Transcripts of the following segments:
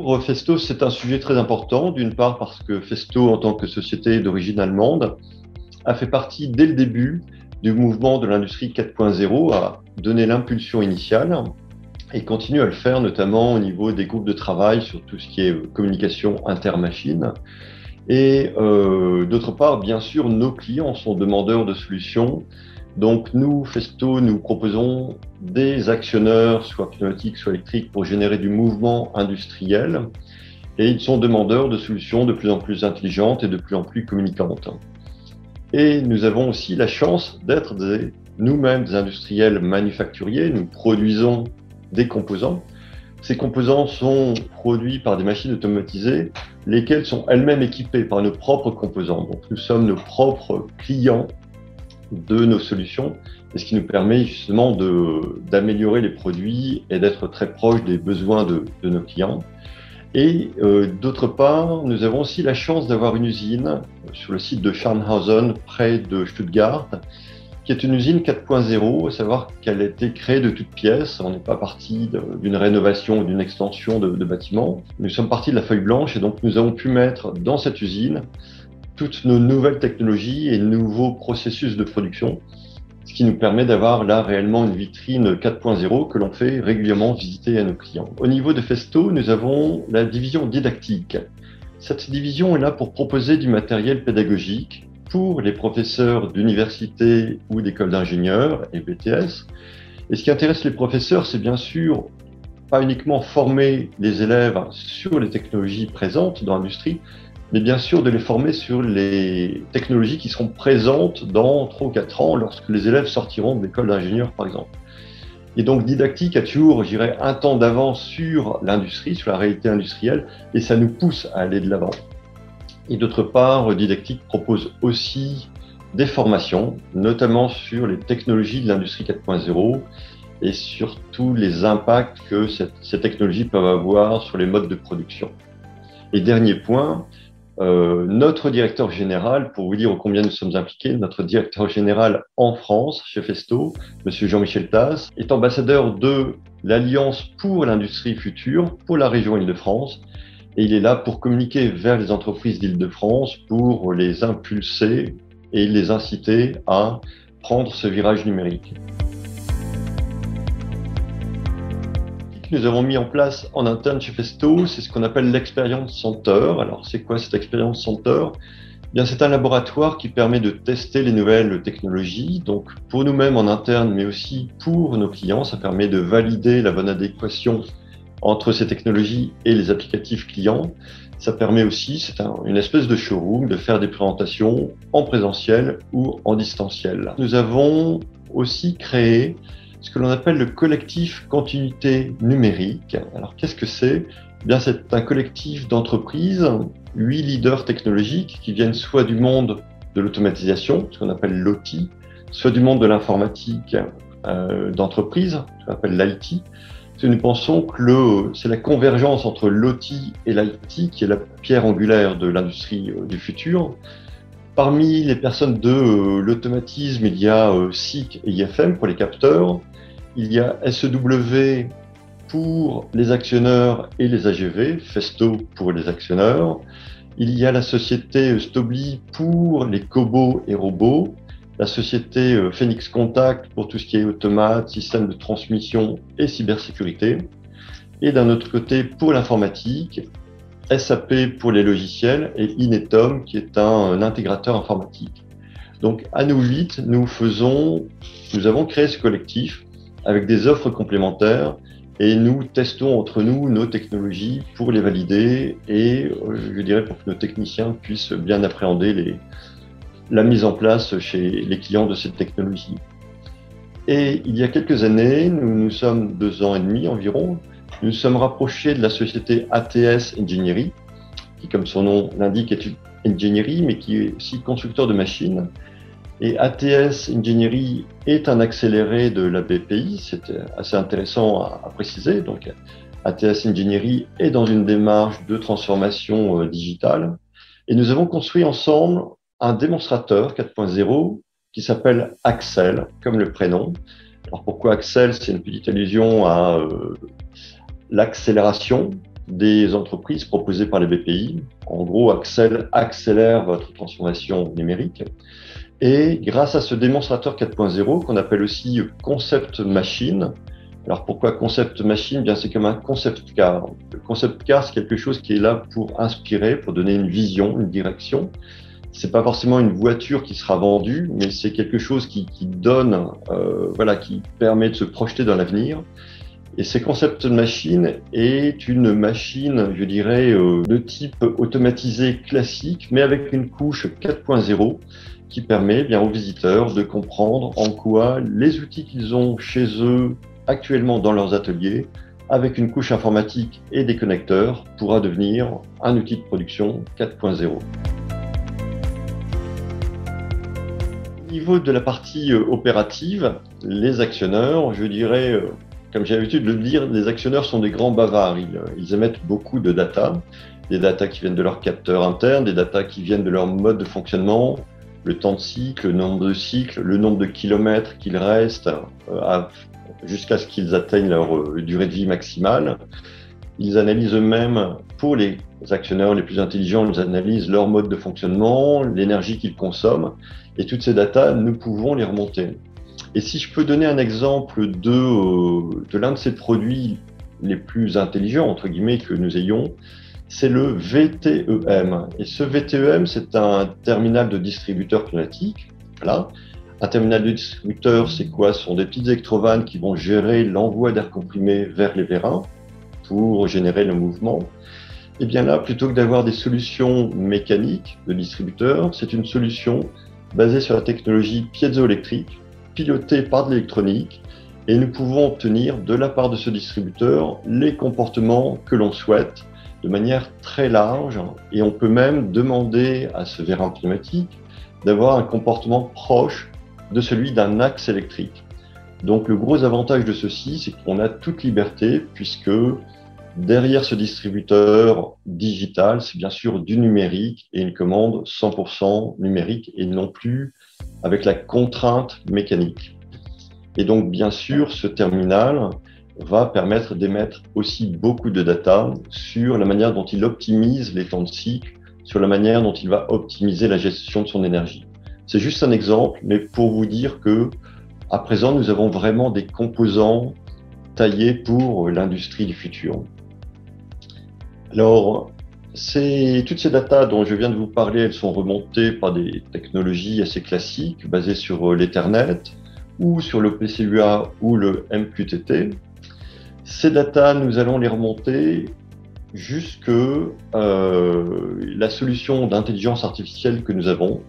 Pour Festo, c'est un sujet très important, d'une part parce que Festo, en tant que société d'origine allemande, a fait partie dès le début du mouvement de l'industrie 4.0, a donné l'impulsion initiale et continue à le faire, notamment au niveau des groupes de travail sur tout ce qui est communication inter-machine. Et d'autre part, bien sûr, nos clients sont demandeurs de solutions. Donc nous, Festo, nous proposons des actionneurs, soit pneumatiques, soit électriques, pour générer du mouvement industriel. Et ils sont demandeurs de solutions de plus en plus intelligentes et de plus en plus communicantes. Et nous avons aussi la chance d'être nous-mêmes des industriels manufacturiers. Nous produisons des composants. Ces composants sont produits par des machines automatisées, lesquelles sont elles-mêmes équipées par nos propres composants. Donc nous sommes nos propres clients de nos solutions, et ce qui nous permet justement d'améliorer les produits et d'être très proche des besoins de nos clients. Et d'autre part, nous avons aussi la chance d'avoir une usine sur le site de Scharnhausen, près de Stuttgart, qui est une usine 4.0, à savoir qu'elle a été créée de toutes pièces. On n'est pas parti d'une rénovation ou d'une extension de bâtiments. Nous sommes partis de la feuille blanche et donc nous avons pu mettre dans cette usine toutes nos nouvelles technologies et nouveaux processus de production, ce qui nous permet d'avoir là réellement une vitrine 4.0 que l'on fait régulièrement visiter à nos clients. Au niveau de Festo, nous avons la division didactique. Cette division est là pour proposer du matériel pédagogique pour les professeurs d'université ou d'écoles d'ingénieurs et BTS. Et ce qui intéresse les professeurs, c'est bien sûr pas uniquement former les élèves sur les technologies présentes dans l'industrie, mais bien sûr de les former sur les technologies qui seront présentes dans 3 ou 4 ans lorsque les élèves sortiront de l'école d'ingénieurs, par exemple. Et donc, didactique a toujours, je dirais, un temps d'avance sur l'industrie, sur la réalité industrielle, et ça nous pousse à aller de l'avant. Et d'autre part, didactique propose aussi des formations, notamment sur les technologies de l'industrie 4.0 et sur tous les impacts que ces technologies peuvent avoir sur les modes de production. Et dernier point, notre directeur général, pour vous dire combien nous sommes impliqués, notre directeur général en France, chez Festo, Monsieur Jean-Michel Tasse, est ambassadeur de l'Alliance pour l'industrie future pour la région Île-de-France. Et il est là pour communiquer vers les entreprises d'Île-de-France, pour les impulser et les inciter à prendre ce virage numérique. Nous avons mis en place en interne chez Festo, c'est ce qu'on appelle l'Experience Center. Alors, c'est quoi cet Experience Center? Bien, c'est un laboratoire qui permet de tester les nouvelles technologies. Donc, pour nous-mêmes en interne, mais aussi pour nos clients, ça permet de valider la bonne adéquation entre ces technologies et les applicatifs clients. Ça permet aussi, c'est une espèce de showroom, de faire des présentations en présentiel ou en distanciel. Nous avons aussi créé ce que l'on appelle le collectif continuité numérique. Alors, qu'est-ce que c'est? Eh bien, c'est un collectif d'entreprises, 8 leaders technologiques qui viennent soit du monde de l'automatisation, ce qu'on appelle l'OT, soit du monde de l'informatique d'entreprise, ce qu'on appelle l'IT. Nous pensons que c'est la convergence entre l'OT et l'IT qui est la pierre angulaire de l'industrie du futur. Parmi les personnes de l'automatisme, il y a SICK et IFM pour les capteurs. Il y a SEW pour les actionneurs et les AGV, Festo pour les actionneurs. Il y a la société Stobli pour les cobots et robots, la société Phoenix Contact pour tout ce qui est automate, système de transmission et cybersécurité. Et d'un autre côté, pour l'informatique, SAP pour les logiciels et Inetum qui est un intégrateur informatique. Donc à nous 8, nous avons créé ce collectif avec des offres complémentaires et nous testons entre nous nos technologies pour les valider et je dirais pour que nos techniciens puissent bien appréhender la mise en place chez les clients de cette technologie. Et il y a quelques années, nous sommes 2 ans et demi environ, nous nous sommes rapprochés de la société ATS Engineering, qui comme son nom l'indique est une ingénierie mais qui est aussi constructeur de machines. Et ATS Engineering est un accéléré de la BPI, c'est assez intéressant à préciser. Donc, ATS Engineering est dans une démarche de transformation digitale. Et nous avons construit ensemble un démonstrateur 4.0 qui s'appelle Axel, comme le prénom. Alors pourquoi Axel? C'est une petite allusion à l'accélération des entreprises proposées par les BPI. En gros, accélère votre transformation numérique. Et grâce à ce démonstrateur 4.0 qu'on appelle aussi concept machine. Alors pourquoi concept machine? Bien, c'est comme un concept car. Le concept car, c'est quelque chose qui est là pour inspirer, pour donner une vision, une direction. C'est pas forcément une voiture qui sera vendue, mais c'est quelque chose qui donne, qui permet de se projeter dans l'avenir. Et ces concept machine est une machine, je dirais, de type automatisé classique, mais avec une couche 4.0 qui permet bien aux visiteurs de comprendre en quoi les outils qu'ils ont chez eux actuellement dans leurs ateliers, avec une couche informatique et des connecteurs, pourra devenir un outil de production 4.0. Au niveau de la partie opérative, les actionneurs, je dirais, comme j'ai l'habitude de le dire, les actionneurs sont des grands bavards. Ils émettent beaucoup de data, des data qui viennent de leurs capteurs internes, des data qui viennent de leur mode de fonctionnement, le temps de cycle, le nombre de cycles, le nombre de kilomètres qu'ils restent jusqu'à ce qu'ils atteignent leur durée de vie maximale. Ils analysent eux-mêmes, pour les actionnaires les plus intelligents, ils analysent leur mode de fonctionnement, l'énergie qu'ils consomment, et toutes ces datas, nous pouvons les remonter. Et si je peux donner un exemple de l'un de ces produits les plus intelligents, entre guillemets, que nous ayons, c'est le VTEM. Et ce VTEM, c'est un terminal de distributeur pneumatique. Voilà. Un terminal de distributeur, c'est quoi? Ce sont des petites électrovannes qui vont gérer l'envoi d'air comprimé vers les vérins pour générer le mouvement. Et bien là, plutôt que d'avoir des solutions mécaniques de distributeurs, c'est une solution basée sur la technologie piézoélectrique, pilotée par de l'électronique, et nous pouvons obtenir de la part de ce distributeur les comportements que l'on souhaite de manière très large, et on peut même demander à ce vérin pneumatique d'avoir un comportement proche de celui d'un axe électrique. Donc le gros avantage de ceci, c'est qu'on a toute liberté, puisque derrière ce distributeur digital, c'est bien sûr du numérique et une commande 100% numérique et non plus avec la contrainte mécanique. Et donc, bien sûr, ce terminal va permettre d'émettre aussi beaucoup de data sur la manière dont il optimise les temps de cycle, sur la manière dont il va optimiser la gestion de son énergie. C'est juste un exemple, mais pour vous dire que, à présent, nous avons vraiment des composants taillés pour l'industrie du futur. Alors, toutes ces datas dont je viens de vous parler, elles sont remontées par des technologies assez classiques, basées sur l'Ethernet, ou sur le PCUA ou le MQTT. Ces datas, nous allons les remonter jusque la solution d'intelligence artificielle que nous avons,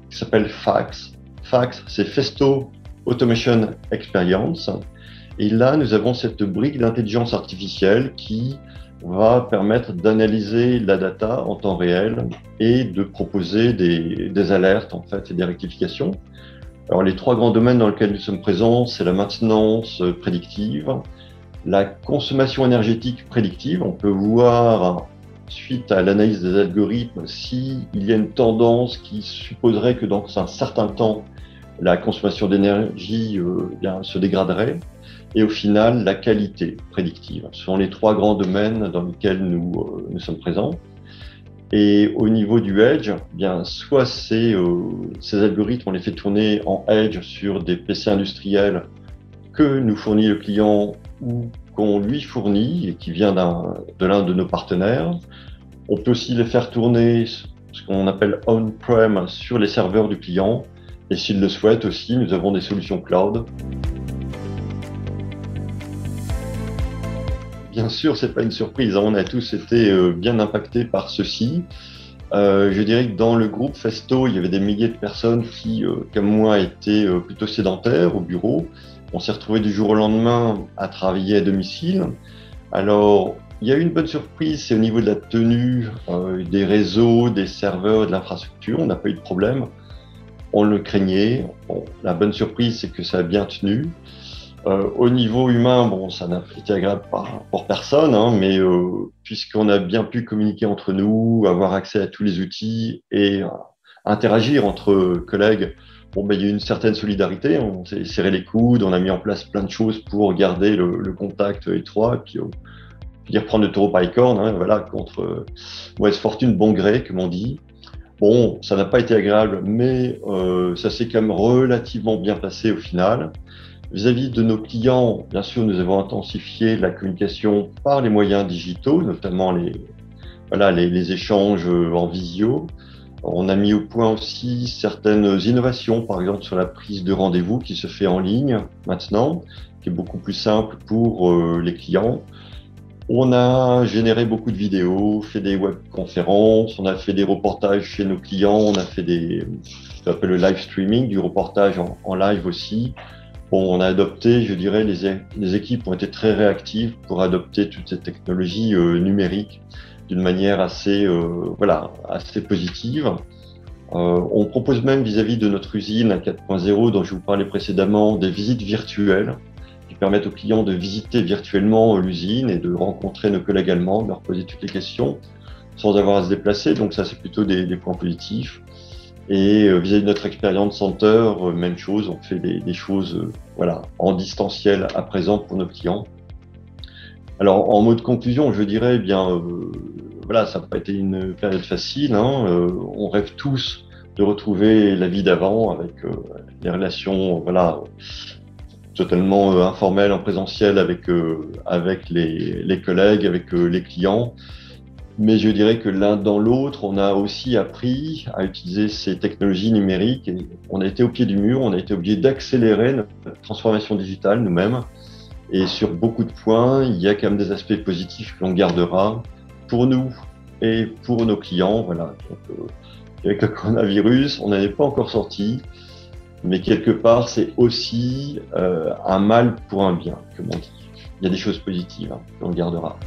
qui s'appelle FAX. FAX, c'est Festo Automation Experience. Et là, nous avons cette brique d'intelligence artificielle qui va permettre d'analyser la data en temps réel et de proposer des alertes en fait, et des rectifications. Alors, les trois grands domaines dans lesquels nous sommes présents, c'est la maintenance prédictive, la consommation énergétique prédictive. On peut voir, suite à l'analyse des algorithmes, s'il y a une tendance qui supposerait que dans un certain temps, la consommation d'énergie se dégraderait. Et au final, la qualité prédictive. Ce sont les trois grands domaines dans lesquels nous sommes présents. Et au niveau du edge, bien, soit ces algorithmes, on les fait tourner en edge sur des PC industriels que nous fournit le client ou qu'on lui fournit et qui vient de l'un de nos partenaires. On peut aussi les faire tourner ce qu'on appelle on-prem sur les serveurs du client. Et s'il le souhaite aussi, nous avons des solutions cloud. Bien sûr, c'est pas une surprise, on a tous été bien impactés par ceci. Je dirais que dans le groupe Festo, il y avait des milliers de personnes qui, comme moi, étaient plutôt sédentaires au bureau. On s'est retrouvés du jour au lendemain à travailler à domicile. Alors, il y a eu une bonne surprise, c'est au niveau de la tenue des réseaux, des serveurs, de l'infrastructure. On n'a pas eu de problème. On le craignait. Bon, la bonne surprise, c'est que ça a bien tenu. Au niveau humain, bon, ça n'a été agréable pour personne, hein, mais puisqu'on a bien pu communiquer entre nous, avoir accès à tous les outils et interagir entre collègues, bon, ben, il y a eu une certaine solidarité, on s'est serré les coudes, on a mis en place plein de choses pour garder le contact étroit. Et puis, dire prendre le taureau par les cornes, hein, voilà, contre mauvaise fortune, bon gré, comme on dit. Bon, ça n'a pas été agréable, mais ça s'est quand même relativement bien passé au final. Vis-à-vis de nos clients, bien sûr, nous avons intensifié la communication par les moyens digitaux, notamment les échanges en visio. On a mis au point aussi certaines innovations, par exemple sur la prise de rendez-vous qui se fait en ligne maintenant, qui est beaucoup plus simple pour les clients. On a généré beaucoup de vidéos, fait des webconférences, on a fait des reportages chez nos clients, on a fait ce qu'on appelle le live streaming, du reportage en live aussi. Bon, on a adopté, je dirais, les équipes ont été très réactives pour adopter toutes ces technologies numériques d'une manière assez positive. On propose même vis-à-vis de notre usine à 4.0 dont je vous parlais précédemment des visites virtuelles qui permettent aux clients de visiter virtuellement l'usine et de rencontrer nos collègues allemands, de leur poser toutes les questions sans avoir à se déplacer. Donc ça, c'est plutôt des points positifs. Et vis-à-vis de notre expérience center, même chose, on fait des choses en distanciel à présent pour nos clients. Alors en mot de conclusion, je dirais ça n'a pas été une période facile. Hein, on rêve tous de retrouver la vie d'avant avec des relations totalement informelles en présentiel avec les collègues, avec les clients. Mais je dirais que l'un dans l'autre, on a aussi appris à utiliser ces technologies numériques et on a été au pied du mur, on a été obligé d'accélérer notre transformation digitale nous-mêmes. Et sur beaucoup de points, il y a quand même des aspects positifs que l'on gardera pour nous et pour nos clients. Voilà. Donc, avec le coronavirus, on n'en est pas encore sorti, mais quelque part, c'est aussi un mal pour un bien, comme on dit. Il y a des choses positives que l'on gardera.